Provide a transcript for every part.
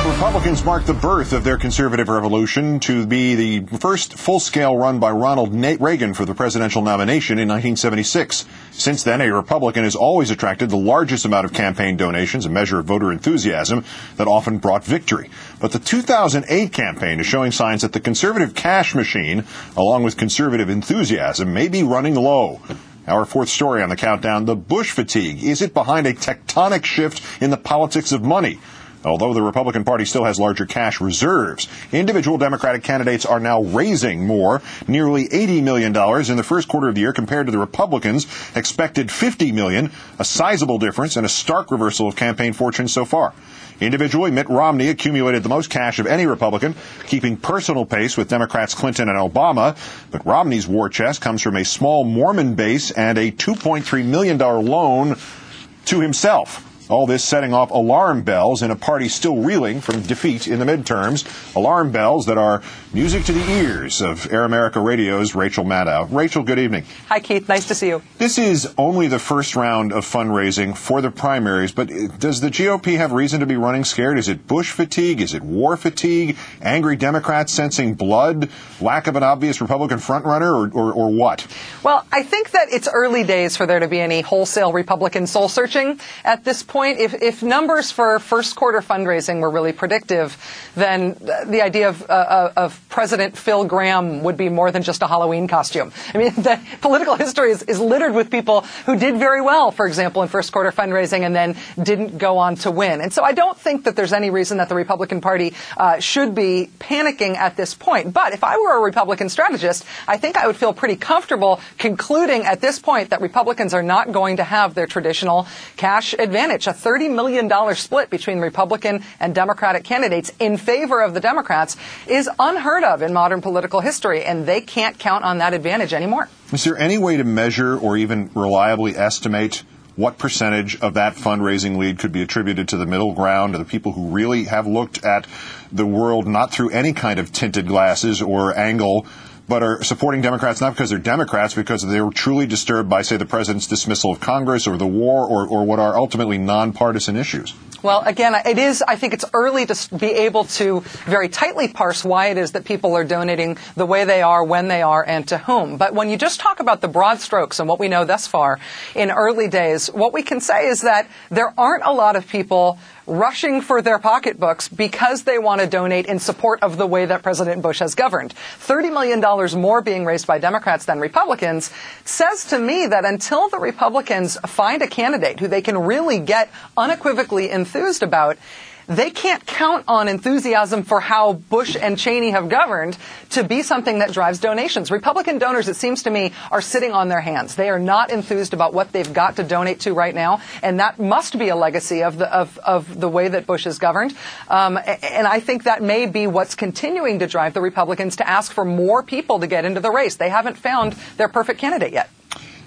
Republicans marked the birth of their conservative revolution to be the first full-scale run by Ronald Reagan for the presidential nomination in 1976. Since then, a Republican has always attracted the largest amount of campaign donations, a measure of voter enthusiasm that often brought victory. But the 2008 campaign is showing signs that the conservative cash machine, along with conservative enthusiasm, may be running low. Our fourth story on the countdown, the Bush fatigue. Is it behind a tectonic shift in the politics of money? Although the Republican Party still has larger cash reserves, individual Democratic candidates are now raising more, nearly $80 million in the first quarter of the year compared to the Republicans' expected $50 million, a sizable difference and a stark reversal of campaign fortunes so far. Individually, Mitt Romney accumulated the most cash of any Republican, keeping personal pace with Democrats Clinton and Obama. But Romney's war chest comes from a small Mormon base and a $2.3 million loan to himself. All this setting off alarm bells in a party still reeling from defeat in the midterms. Alarm bells that are music to the ears of Air America Radio's Rachel Maddow. Rachel, good evening. Hi, Keith. Nice to see you. This is only the first round of fundraising for the primaries, but does the GOP have reason to be running scared? Is it Bush fatigue? Is it war fatigue? Angry Democrats sensing blood? Lack of an obvious Republican frontrunner, or what? Well, I think that it's early days for there to be any wholesale Republican soul searching at this point. If numbers for first quarter fundraising were really predictive, then the idea of President Phil Gramm would be more than just a Halloween costume. I mean, the political history is littered with people who did very well, for example, in first quarter fundraising and then didn't go on to win. And so I don't think that there's any reason that the Republican Party should be panicking at this point. But if I were a Republican strategist, I think I would feel pretty comfortable concluding at this point that Republicans are not going to have their traditional cash advantage. A $30 million split between Republican and Democratic candidates in favor of the Democrats is unheard of in modern political history, and they can't count on that advantage anymore. Is there any way to measure or even reliably estimate what percentage of that fundraising lead could be attributed to the middle ground, to the people who really have looked at the world not through any kind of tinted glasses or angle, but are supporting Democrats not because they're Democrats, because they were truly disturbed by, say, the president's dismissal of Congress or the war or what are ultimately nonpartisan issues? Well, again, I think it's early to be able to very tightly parse why it is that people are donating the way they are, when they are, and to whom. But when you just talk about the broad strokes and what we know thus far in early days, what we can say is that there aren't a lot of people rushing for their pocketbooks because they want to donate in support of the way that President Bush has governed. $30 million more being raised by Democrats than Republicans says to me that until the Republicans find a candidate who they can really get unequivocally enthused about, they can't count on enthusiasm for how Bush and Cheney have governed to be something that drives donations. Republican donors, it seems to me, are sitting on their hands. They are not enthused about what they've got to donate to right now, and that must be a legacy of the way that Bush has governed. And I think that may be what's continuing to drive the Republicans to ask for more people to get into the race. They haven't found their perfect candidate yet.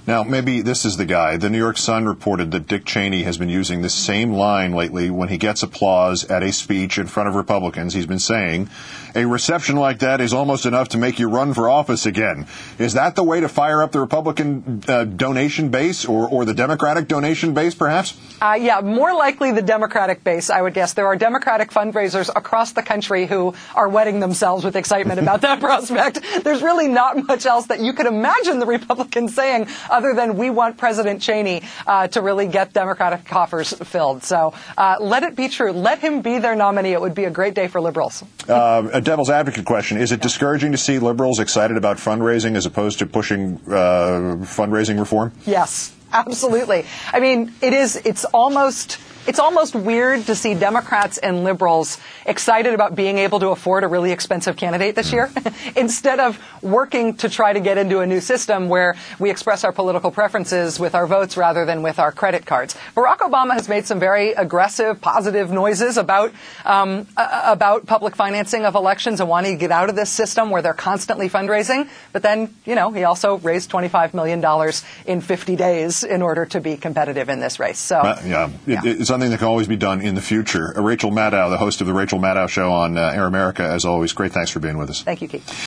Now, maybe this is the guy. The New York Sun reported that Dick Cheney has been using the same line lately when he gets applause at a speech in front of Republicans. He's been saying, a reception like that is almost enough to make you run for office again. Is that the way to fire up the Republican donation base or the Democratic donation base, perhaps? Yeah, more likely the Democratic base, I would guess. There are Democratic fundraisers across the country who are wetting themselves with excitement about that prospect. There's really not much else that you could imagine the Republicans saying other than we want President Cheney to really get Democratic coffers filled. So let it be true. Let him be their nominee. It would be a great day for liberals. A devil's advocate question. Is it discouraging to see liberals excited about fundraising as opposed to pushing fundraising reform? Yes, absolutely. I mean, it's almost weird to see Democrats and liberals excited about being able to afford a really expensive candidate this year instead of working to try to get into a new system where we express our political preferences with our votes rather than with our credit cards. Barack Obama has made some very aggressive, positive noises about public financing of elections and wanting to get out of this system where they're constantly fundraising. But then, he also raised $25 million in 50 days in order to be competitive in this race. So, It's something that can always be done in the future. Rachel Maddow, the host of the Rachel Maddow Show on Air America, as always. Great. Thanks for being with us. Thank you, Keith.